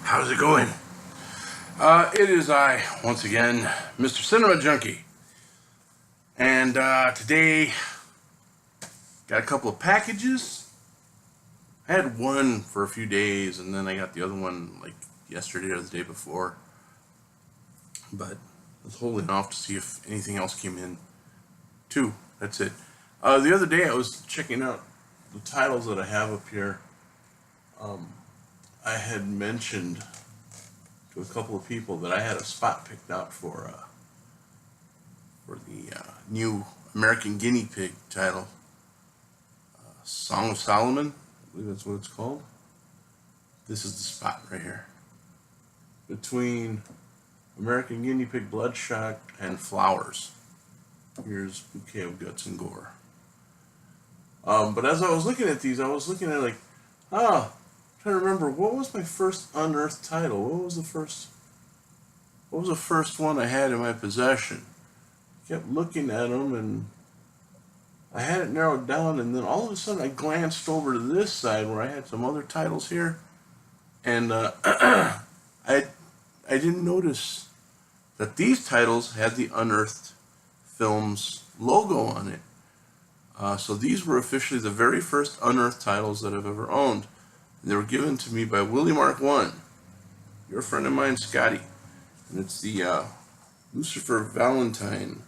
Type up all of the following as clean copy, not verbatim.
How's it going? It is I, once again, Mr. Cinema Junkie. And today, got a couple of packages. I had one for a few days, and then I got the other one like yesterday or the day before. But I was holding off to see if anything else came in. Two, that's it. The other day I was checking out the titles that I have up here. I had mentioned to a couple of people that I had a spot picked out for the new American Guinea Pig title, Song of Solomon, I believe that's what it's called. This is the spot right here between American Guinea Pig Bloodshot and Flowers. Here's Bouquet of Guts and Gore. But as I was looking at these, I was looking at I'm trying to remember, what was my first unearthed title? What was the first one I had in my possession? I kept looking at them and I had it narrowed down, and then all of a sudden I glanced over to this side where I had some other titles here, and I didn't notice that these titles had the Unearthed Films logo on it. So these were officially the very first unearthed titles that I've ever owned. And they were given to me by Willie Mark I, your friend of mine, Scotty. And it's the Lucifer Valentine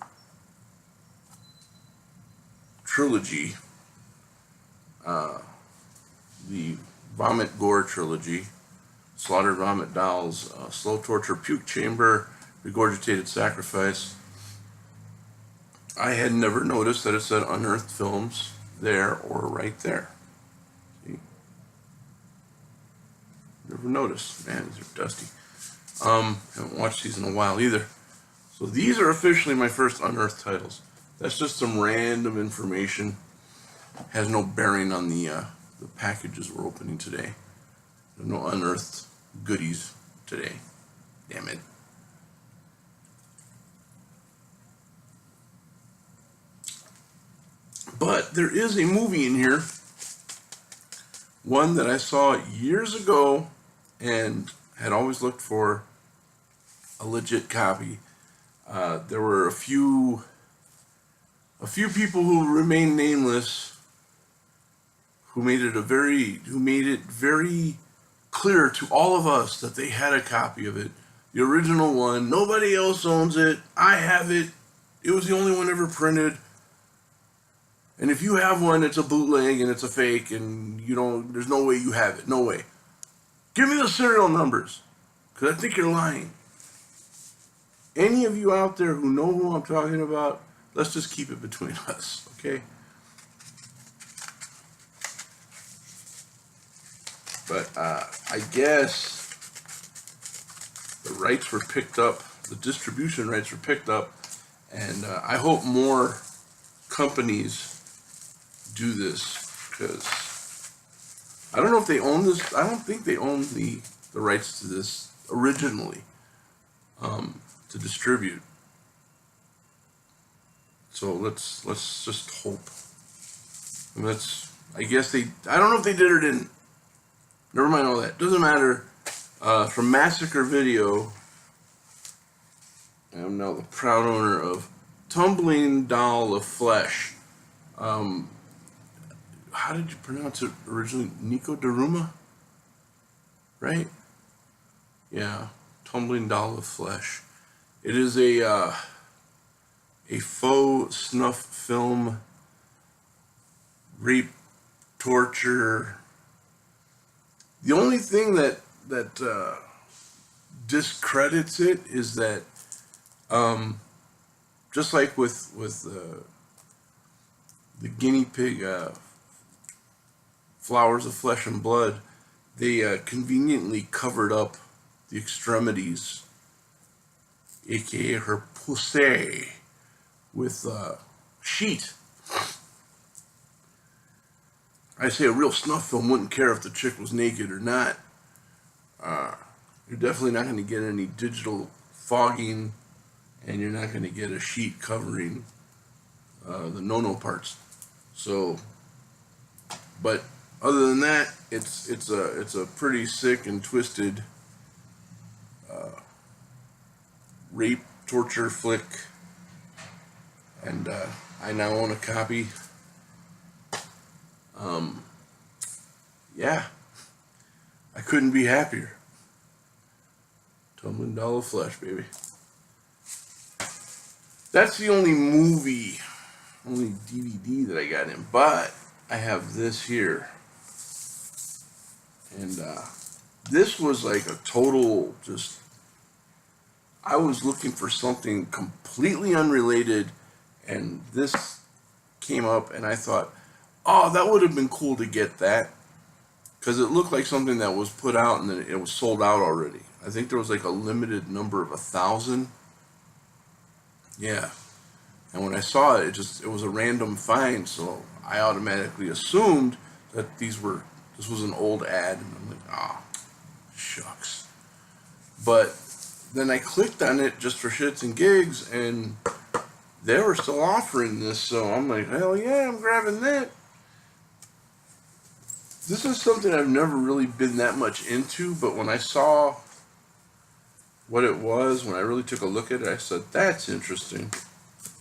trilogy, the Vomit Gore trilogy, Slaughtered Vomit Dolls, Slow Torture Puke Chamber, Regurgitated Sacrifice. I had never noticed that it said Unearthed Films there or right there. See? Never noticed. Man, these are dusty. Haven't watched these in a while either. So these are officially my first unearthed titles. That's just some random information. Has no bearing on the packages we're opening today. There's no unearthed goodies today. Damn it. But there is a movie in here, one that I saw years ago and had always looked for a legit copy. There were a few people who remain nameless who made it very clear to all of us that they had a copy of it, the original one. Nobody else owns it. I have it. It was the only one ever printed. And if you have one, it's a bootleg and it's a fake, and there's no way you have it. No way. Give me the serial numbers, because I think you're lying. Any of you out there who know who I'm talking about, let's just keep it between us, okay? But I guess the rights were picked up, the distribution rights were picked up, and I hope more companies do this, because I don't know if they own this. I don't think they own the rights to this originally to distribute. So let's just hope. I guess I don't know if they did or didn't. Never mind all that. Doesn't matter. From Massacre Video, I am now the proud owner of Tumbling Doll of Flesh. How did you pronounce it originally? Nico Daruma? Right? Yeah. Tumbling Doll of Flesh. It is a faux snuff film, rape, torture. The only thing that discredits it is that, just like with the guinea pig, Flowers of Flesh and Blood, they conveniently covered up the extremities, aka her pussy, with sheet. I say a real snuff film wouldn't care if the chick was naked or not. You're definitely not going to get any digital fogging, and you're not going to get a sheet covering the no-no parts. So, but other than that, it's a pretty sick and twisted rape torture flick, and I now own a copy. Yeah, I couldn't be happier. Tumbling Doll of Flesh, baby. That's the only only DVD that I got in, but I have this here. And this was like a total I was looking for something completely unrelated, and this came up, and I thought, oh, that would have been cool to get that, because it looked like something that was put out and then it was sold out already. I think there was like a limited number of 1,000. Yeah. And when I saw it, it was a random find, so I automatically assumed that this was an old ad, and I'm like, ah, oh, shucks. But then I clicked on it just for shits and gigs, and they were still offering this, so I'm like, hell yeah, I'm grabbing that. This is something I've never really been that much into, but when I saw what it was, when I really took a look at it, I said, that's interesting.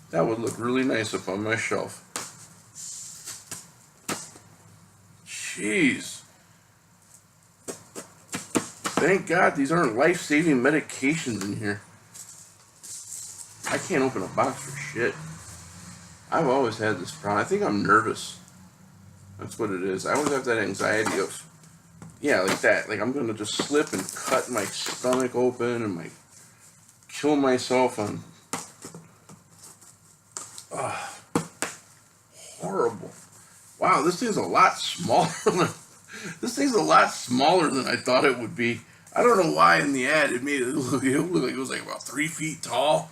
That would look really nice up on my shelf. Jeez. Thank God these aren't life-saving medications in here. I can't open a box for shit. I've always had this problem. I think I'm nervous. That's what it is. I always have that anxiety of, yeah, like that. Like I'm going to just slip and cut my stomach open and kill myself on... horrible. Wow, this thing's a lot smaller than... This thing's a lot smaller than I thought it would be. I don't know why in the ad it made it look like it was like about 3 feet tall.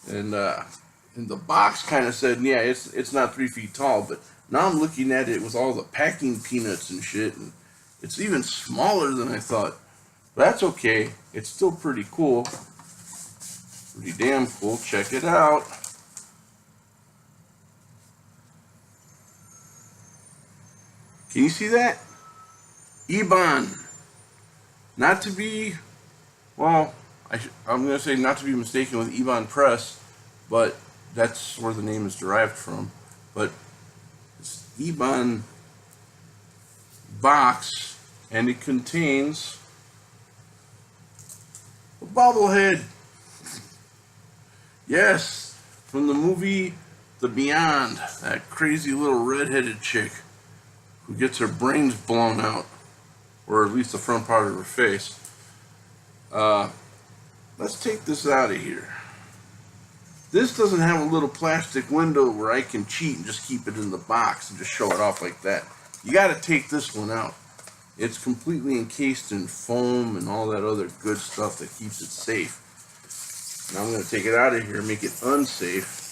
And the box kind of said, yeah, it's not 3 feet tall, but now I'm looking at it with all the packing peanuts and shit, and it's even smaller than I thought. But that's okay. It's still pretty cool. Pretty damn cool. Check it out. Can you see that? Ebon. Not to be, well, I'm going to say not to be mistaken with Ebon Press, but that's where the name is derived from. But it's Ebon box, and it contains a bobblehead. Yes, from the movie The Beyond, that crazy little redheaded chick who gets her brains blown out, or at least the front part of her face. Let's take this out of here. This doesn't have a little plastic window where I can cheat and just keep it in the box and just show it off like that. You got to take this one out. It's completely encased in foam and all that other good stuff that keeps it safe. Now I'm going to take it out of here and make it unsafe.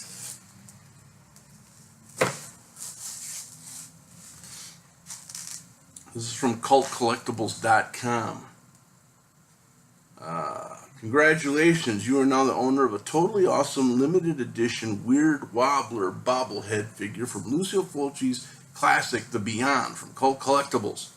This is from cultcollectibles.com. Congratulations, you are now the owner of a totally awesome limited edition Weird Wobbler bobblehead figure from Lucio Fulci's classic The Beyond from Cult Collectibles.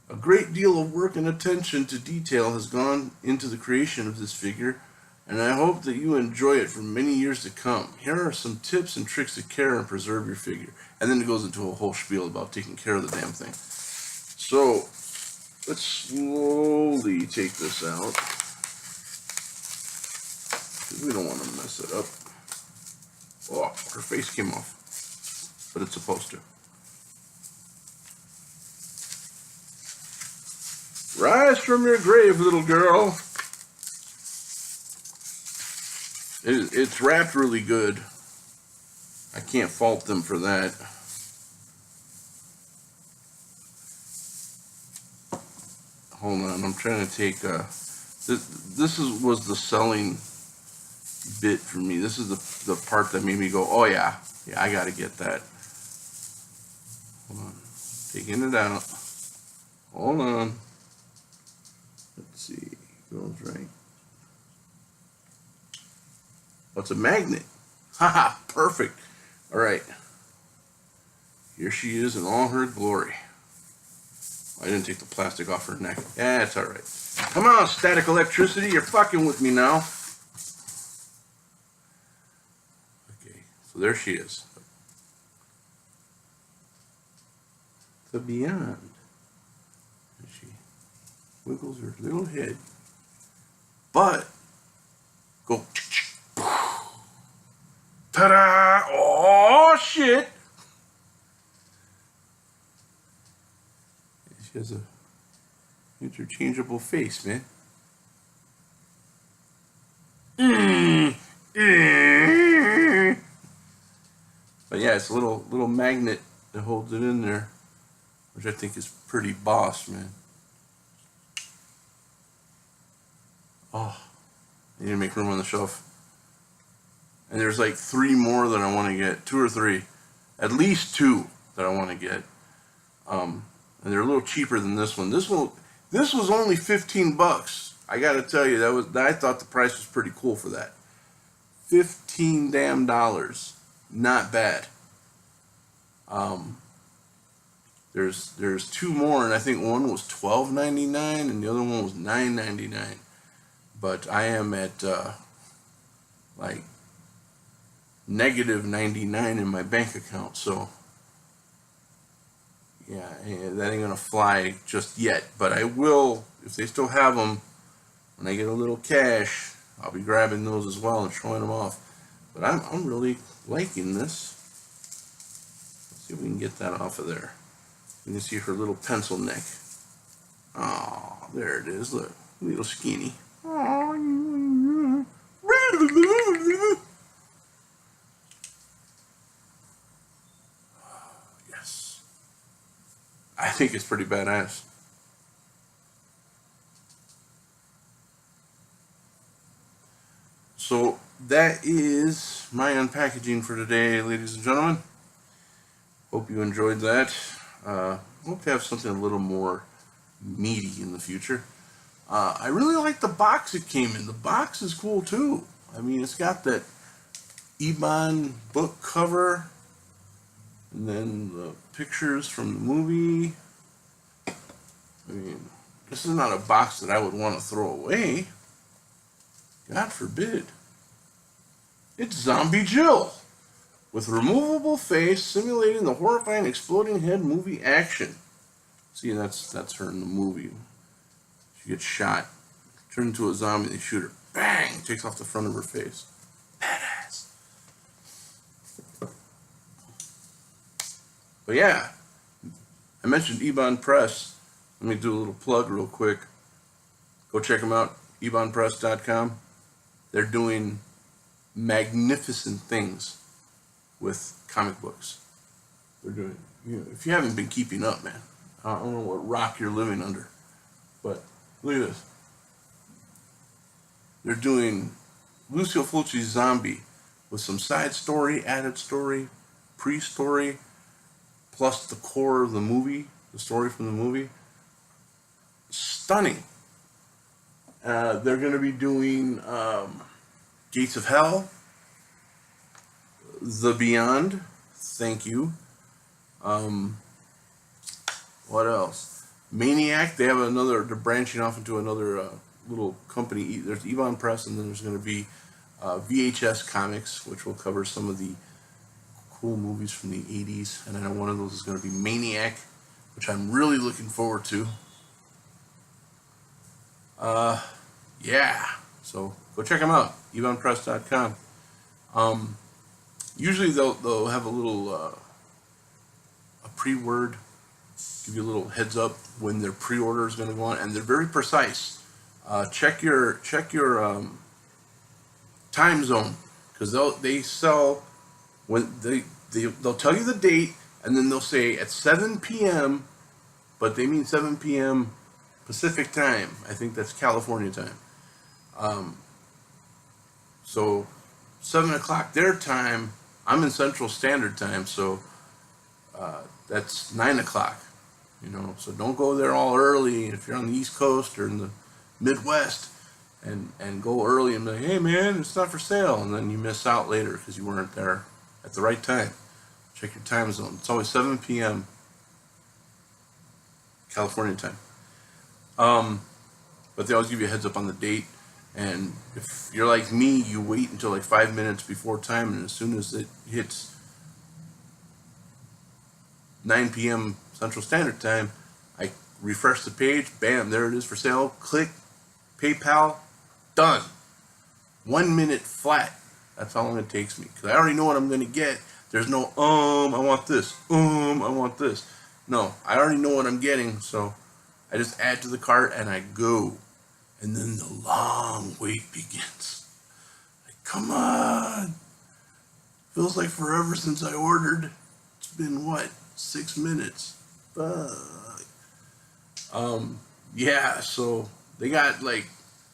A great deal of work and attention to detail has gone into the creation of this figure, and I hope that you enjoy it for many years to come. Here are some tips and tricks to care and preserve your figure. And then it goes into a whole spiel about taking care of the damn thing. So, let's slowly take this out. We don't want to mess it up. Oh, her face came off. But it's supposed to. Rise from your grave, little girl. It's wrapped really good. I can't fault them for that. Hold on, I'm trying to take was the selling bit for me. This is the part that made me go, oh yeah, I gotta get that. Hold on, taking it out. Hold on. Let's see, goes right. Oh, it's a magnet. Haha, perfect. All right. Here she is in all her glory. I didn't take the plastic off her neck. Yeah, it's alright. Come on, static electricity, you're fucking with me now. Okay, so there she is. The Beyond. And she wiggles her little head. But, go. Ta-da! Oh, shit! She has a interchangeable face, man. But yeah, it's a little magnet that holds it in there, which I think is pretty boss, man. Oh, I need to make room on the shelf. And there's like 3 more that I want to get, 2 or 3, at least 2 that I want to get. And they're a little cheaper than this one. This was only 15 bucks. I gotta tell you, I thought the price was pretty cool for that. $15 damn dollars, not bad. There's 2 more, and I think one was $12.99 and the other one was $9.99. But I am at like negative 99 in my bank account, so yeah, that ain't gonna fly just yet. But I will, if they still have them, when I get a little cash, I'll be grabbing those as well and showing them off. But I'm really liking this. Let's see if we can get that off of there. You can see her little pencil neck. Oh, there it is. Look, little skinny. Yes. I think it's pretty badass. So that is my unpackaging for today, ladies and gentlemen. Hope you enjoyed that. Hope to have something a little more meaty in the future. I really like the box it came in. The box is cool too. I mean, it's got that Ebon book cover, and then the pictures from the movie. I mean, this is not a box that I would want to throw away. God forbid. It's Zombie Jill, with removable face simulating the horrifying exploding head movie action. See, that's her in the movie. She gets shot, turned into a zombie, they shoot her. Bang! Takes off the front of her face. Badass. But yeah, I mentioned Ebon Press. Let me do a little plug real quick. Go check them out, ebonpress.com. They're doing magnificent things with comic books. They're doing, if you haven't been keeping up, man, I don't know what rock you're living under, but look at this. They're doing Lucio Fulci's Zombie with some side story, added story, pre-story, plus the core of the movie, the story from the movie. Stunning. They're going to be doing Gates of Hell, The Beyond, thank you. What else? Maniac, they have another, they're branching off into another little company. There's Ebon Press, and then there's going to be VHS Comics, which will cover some of the cool movies from the 80s. And I know one of those is going to be Maniac, which I'm really looking forward to. Yeah, so go check them out, ebonpress.com. Usually they'll have a little a pre-word, give you a little heads up when their pre-order is going to go on, and they're very precise. Check your time zone, because they sell when they'll tell you the date, and then they'll say at 7 p.m., but they mean 7 p.m. Pacific time. I think that's California time. So 7 o'clock their time. I'm in Central Standard Time, so that's 9 o'clock. So don't go there all early if you're on the East Coast or in the Midwest, and go early and be like, hey man, it's not for sale, and then you miss out later because you weren't there at the right time. Check your time zone. It's always 7 p.m. California time. But they always give you a heads up on the date. And if you're like me, you wait until like 5 minutes before time, and as soon as it hits 9 p.m. Central Standard Time, I refresh the page, bam, there it is for sale, click, PayPal, done. 1 minute flat. That's how long it takes me, because I already know what I'm going to get. There's no, I want this, I want this. No, I already know what I'm getting, so I just add to the cart and I go. And then the long wait begins. Like, come on. Feels like forever since I ordered. It's been, what, 6 minutes? Fuck. Yeah, so they got, like,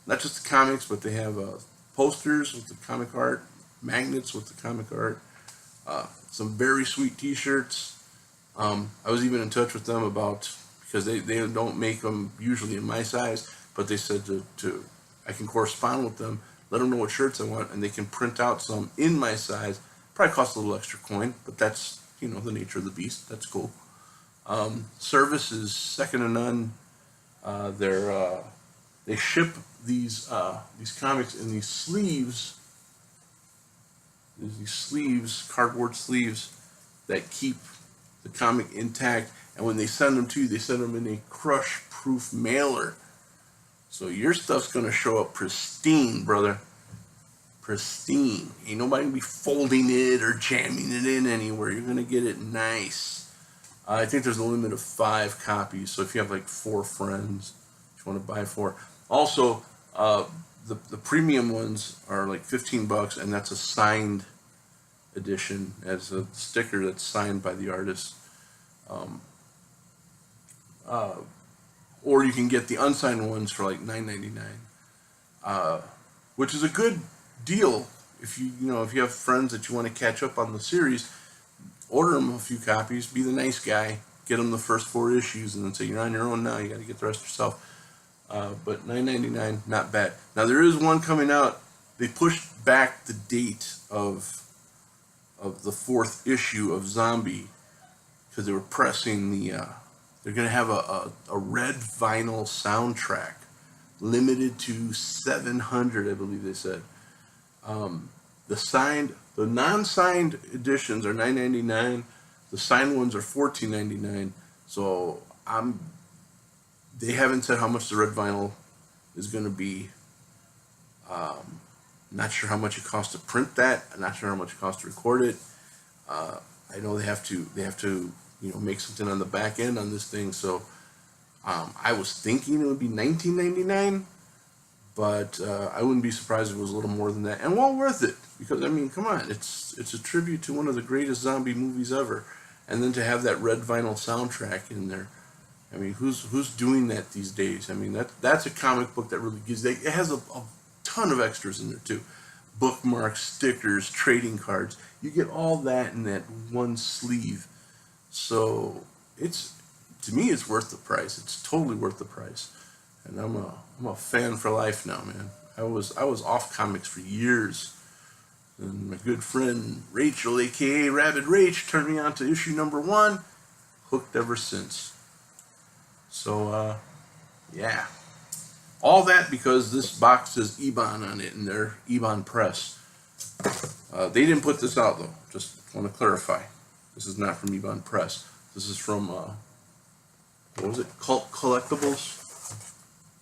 not just the comics, but they have posters with the comic art, magnets with the comic art, some very sweet t-shirts. I was even in touch with them about, because they don't make them usually in my size, but they said I can correspond with them, let them know what shirts I want, and they can print out some in my size. Probably cost a little extra coin, but that's, you know, the nature of the beast. That's cool. Service is second to none. They ship these comics in these sleeves. There's these sleeves, cardboard sleeves, that keep the comic intact. And when they send them to you, they send them in a crush-proof mailer. So your stuff's gonna show up pristine, brother. Pristine. Ain't nobody gonna be folding it or jamming it in anywhere. You're gonna get it nice. I think there's a limit of 5 copies. So if you have like 4 friends, you want to buy 4. Also, the premium ones are like $15, and that's a signed edition as a sticker that's signed by the artist. Or you can get the unsigned ones for like $9.99, which is a good deal if you have friends that you want to catch up on the series. Order them a few copies, be the nice guy, get them the first 4 issues, and then say you're on your own now. You got to get the rest yourself. But $9.99, not bad. Now there is one coming out. They pushed back the date of the 4th issue of Zombie because they were pressing the. They're going to have a red vinyl soundtrack, limited to 700, I believe they said. The non-signed editions are $9.99. The signed ones are $14.99. So they haven't said how much the red vinyl is going to be. Not sure how much it costs to print that. I'm not sure how much it costs to record it. I know they have to make something on the back end on this thing. So I was thinking it would be $19.99, but I wouldn't be surprised if it was a little more than that. And well worth it, because I mean, come on, it's a tribute to one of the greatest zombie movies ever, and then to have that red vinyl soundtrack in there. I mean, who's doing that these days? I mean, that's a comic book that really gives. It has a ton of extras in there too, bookmarks, stickers, trading cards. You get all that in that one sleeve. So to me, it's worth the price. It's totally worth the price, and I'm a fan for life now, man. I was off comics for years, and my good friend Rachel, aka Rabid Rach, turned me on to issue number 1. Hooked ever since. So yeah, all that because this box says Ebon on it, and they're Ebon Press. They didn't put this out though. Just want to clarify. This is not from Ebon Press. This is from, what was it? Cult Collectibles?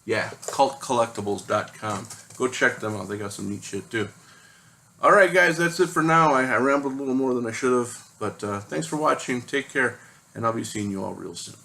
Yeah, cultcollectibles.com. Go check them out. They got some neat shit too. Alright guys, that's it for now. I rambled a little more than I should have. But thanks for watching. Take care. And I'll be seeing you all real soon.